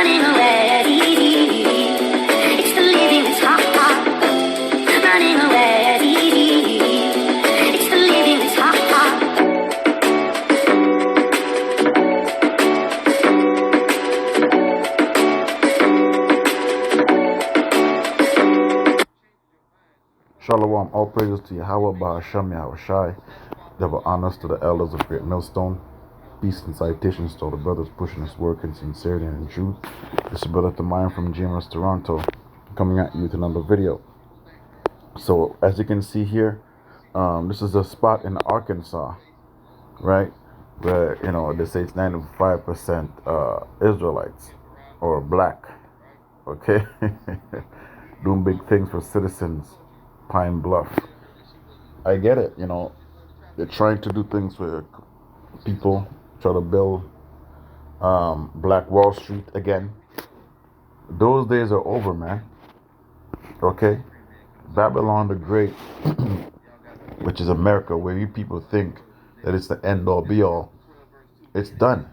running away. It's the living that's hot, hot. Running away. It's the living that's hot, hot. Shalom, all praises to Yahweh, Bahasham Yahushai. Double honors to the elders of Great Millstone. Peace and salutations to all the brothers pushing this work in sincerity and in truth. This is Brother Tamayan from GMS Toronto, coming at you with another video. So, as you can see here, this is a spot in Arkansas, right? Where, they say it's 95% Israelites or black, okay? Doing big things for citizens. Pine Bluff. I get it, they're trying to do things for people, try to build Black Wall Street again. Those days are over, man. Okay? Babylon the Great, which is America, where you people think that it's the end all be all, it's done.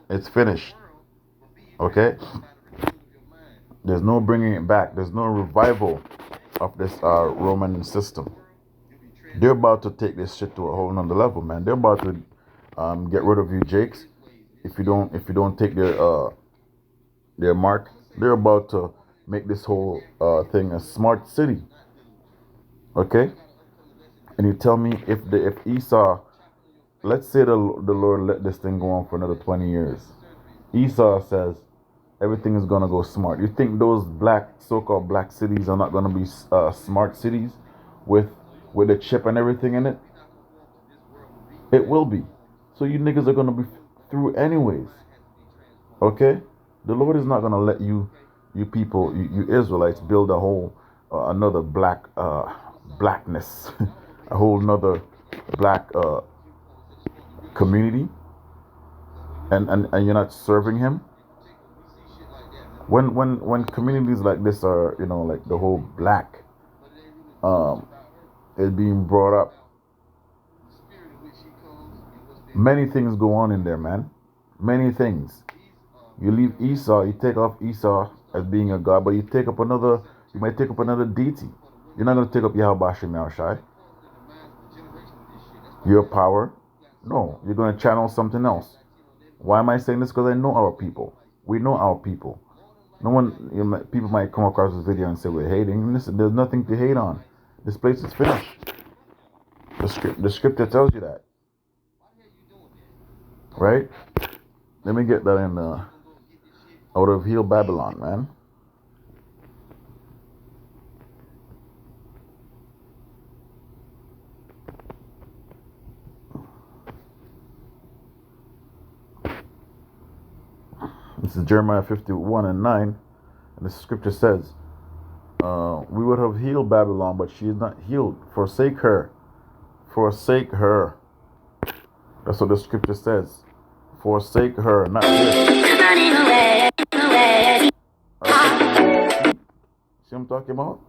It's finished. Okay? There's no bringing it back. There's no revival of this Roman system. They're about to take this shit to a whole nother level, man. They're about to get rid of you, Jakes. If you don't take their mark, they're about to make this whole thing a smart city. Okay? And you tell me if Esau, let's say the Lord let this thing go on for another 20 years. Esau says everything is gonna go smart. You think those so-called black cities are not gonna be smart cities with a chip and everything in it? It will be. So you niggas are gonna be through anyways. Okay? The Lord is not gonna let you people, you Israelites, build a whole another blackness, a whole another black community, and you're not serving Him. When communities like this are, like the whole black is being brought up, many things go on in there, man. Many things. You leave Esau, you take off Esau as being a god, but you might take up another deity. You're not going to take up Yahweh Shem Yahushai. Your power. No, you're going to channel something else. Why am I saying this? Because I know our people. We know our people. No one, people might come across this video and say we're hating. Listen, there's nothing to hate on. This place is finished. The scripture tells you that, right? Let me get that in out of heel Babylon, man. This is Jeremiah 51:9, and the scripture says, we would have healed Babylon, but she is not healed. Forsake her. Forsake her. That's what the scripture says. Forsake her, not this. See what I'm talking about?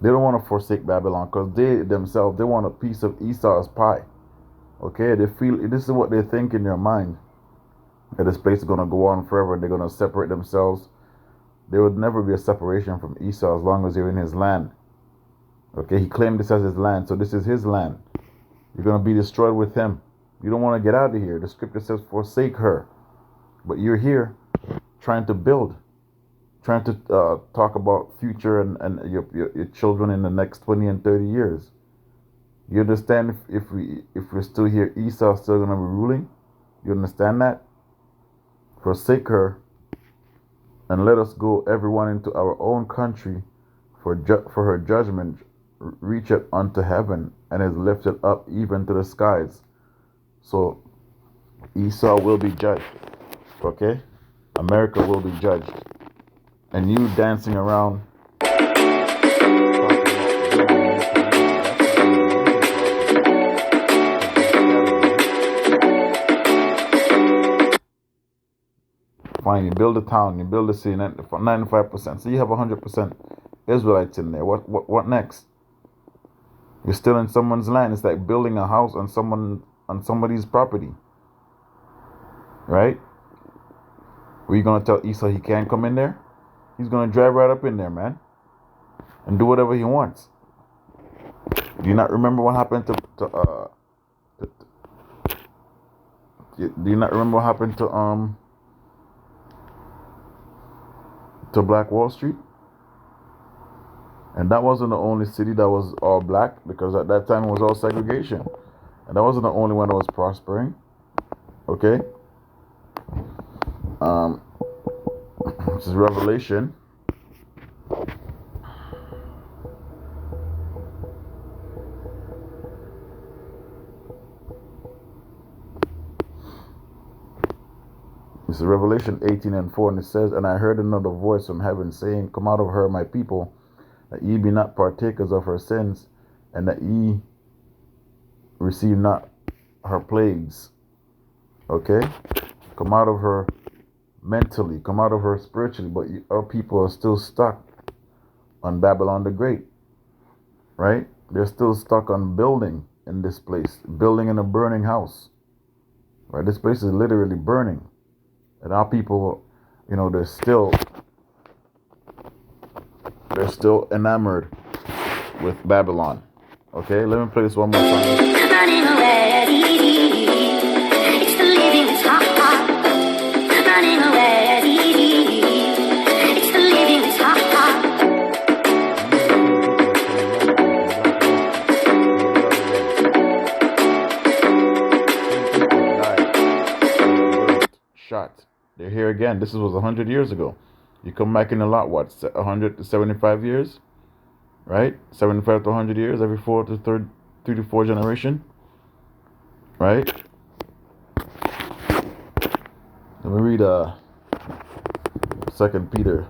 They don't want to forsake Babylon because they themselves, they want a piece of Esau's pie. Okay? They feel, this is what they think in their mind, that this place is going to go on forever and they're going to separate themselves. There would never be a separation from Esau as long as you're in his land. Okay, he claimed this as his land, so this is his land. You're going to be destroyed with him. You don't want to get out of here. The scripture says, forsake her. But you're here trying to build, trying to talk about future and your children in the next 20 and 30 years. You understand if we're still here, Esau's still going to be ruling? You understand that? Forsake her. And let us go, everyone, into our own country, for her judgment reacheth unto heaven, and is lifted up even to the skies. So Esau will be judged, okay? America will be judged. And you dancing around, fine, you build a town, you build a city, 95%. So you have 100% Israelites in there. What next? You're still in someone's land. It's like building a house on somebody's property, right? Were you gonna tell Esau he can't come in there? He's gonna drive right up in there, man, and do whatever he wants. Do you not remember what happened do you not remember what happened to Black Wall Street? And that wasn't the only city that was all black, because at that time it was all segregation. And that wasn't the only one that was prospering. Okay? This is Revelation. This is Revelation 18:4, and it says, "And I heard another voice from heaven saying, Come out of her, my people, that ye be not partakers of her sins, and that ye receive not her plagues." Okay? Come out of her mentally, come out of her spiritually, but our people are still stuck on Babylon the Great, right? They're still stuck on building in this place, building in a burning house, right? This place is literally burning, and our people, they're still enamored with Babylon. Okay, let me play this one more time. Running away, it's the living that's hot. Running away, it's the living that's hot. Shot. They're here again. This was 100 years ago. You come back in a lot, what, 100 to 75 years? Right? 75 to 100 years, every 3 to 4 generation. Right? Let me read 2 Peter.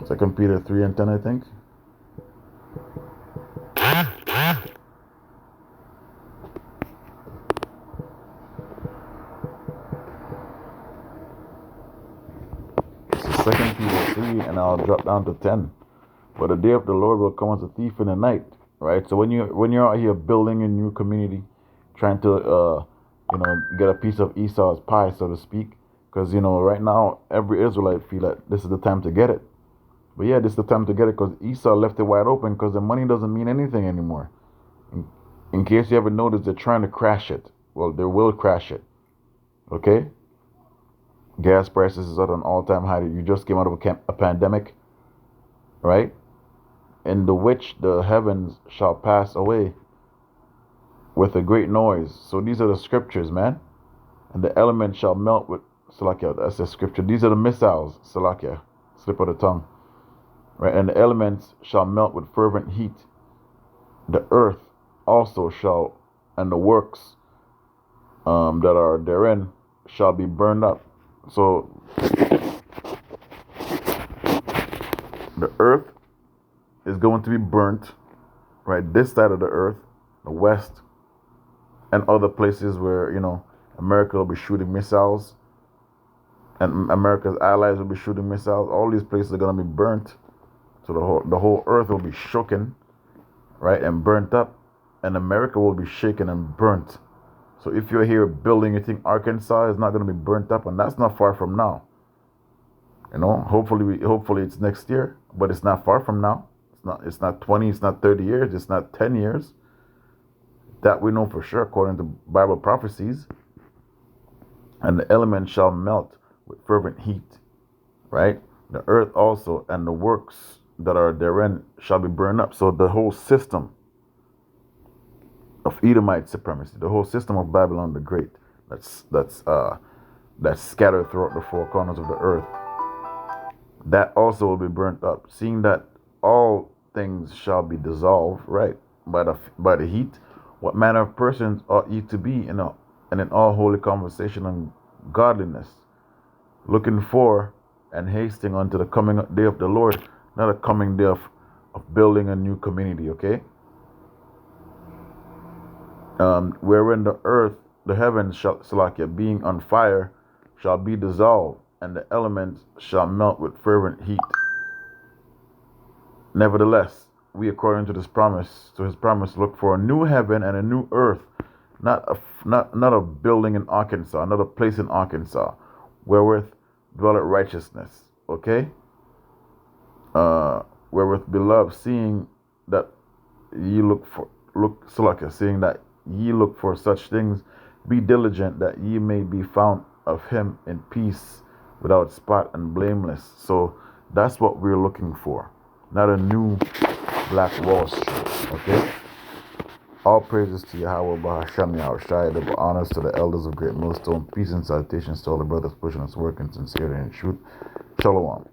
Second Peter 3:10, I think. Second Peter 3, and I'll drop down to 10. But the day of the Lord will come as a thief in the night, right? So when you're out here building a new community, trying to get a piece of Esau's pie, so to speak, because right now every Israelite feel that this is the time to get it. But yeah, this is the time to get it, because Esau left it wide open, because the money doesn't mean anything anymore. In case you haven't noticed, they're trying to crash it. Well, they will crash it. Okay? Gas prices is at an all-time high. You just came out of a pandemic, right? In the which the heavens shall pass away with a great noise. So these are the scriptures, man. And the elements shall melt with Salakia. That's the scripture. These are the missiles, Salakia. Slip of the tongue. Right? And the elements shall melt with fervent heat. The earth also shall, and the works that are therein shall be burned up. So the earth is going to be burnt, right? This side of the earth, the west, and other places where America will be shooting missiles, and America's allies will be shooting missiles. All these places are going to be burnt. So the whole earth will be shaken, right, and burnt up, and America will be shaken and burnt. So if you're here building, you think Arkansas is not going to be burnt up, and that's not far from now. Hopefully it's next year, but it's not far from now. It's not 20, it's not 30 years, it's not 10 years. That we know for sure according to Bible prophecies. And the elements shall melt with fervent heat, right? The earth also and the works that are therein shall be burned up. So the whole system of Edomite supremacy, the whole system of Babylon the Great, that's scattered throughout the four corners of the earth, that also will be burnt up. Seeing that all things shall be dissolved, right, by the heat, what manner of persons ought ye to be in all holy conversation and godliness, looking for and hasting unto the coming day of the Lord, not a coming day of building a new community, okay? Wherein the earth, the heavens shall, Salakia, being on fire, shall be dissolved, and the elements shall melt with fervent heat. Nevertheless, we, according to his promise, look for a new heaven and a new earth, not a building in Arkansas, not a place in Arkansas, wherewith dwelleth righteousness. Okay, wherewith, beloved, seeing that ye seeing that ye look for such things, be diligent that ye may be found of him in peace, without spot and blameless. So that's what we're looking for, not a new Black Wall Street. Okay. All praises to Yahweh Bahasham Yahushai. Double honors to the elders of Great Millstone. Peace and salutations to all the brothers pushing us work in sincerity and truth. Shalom.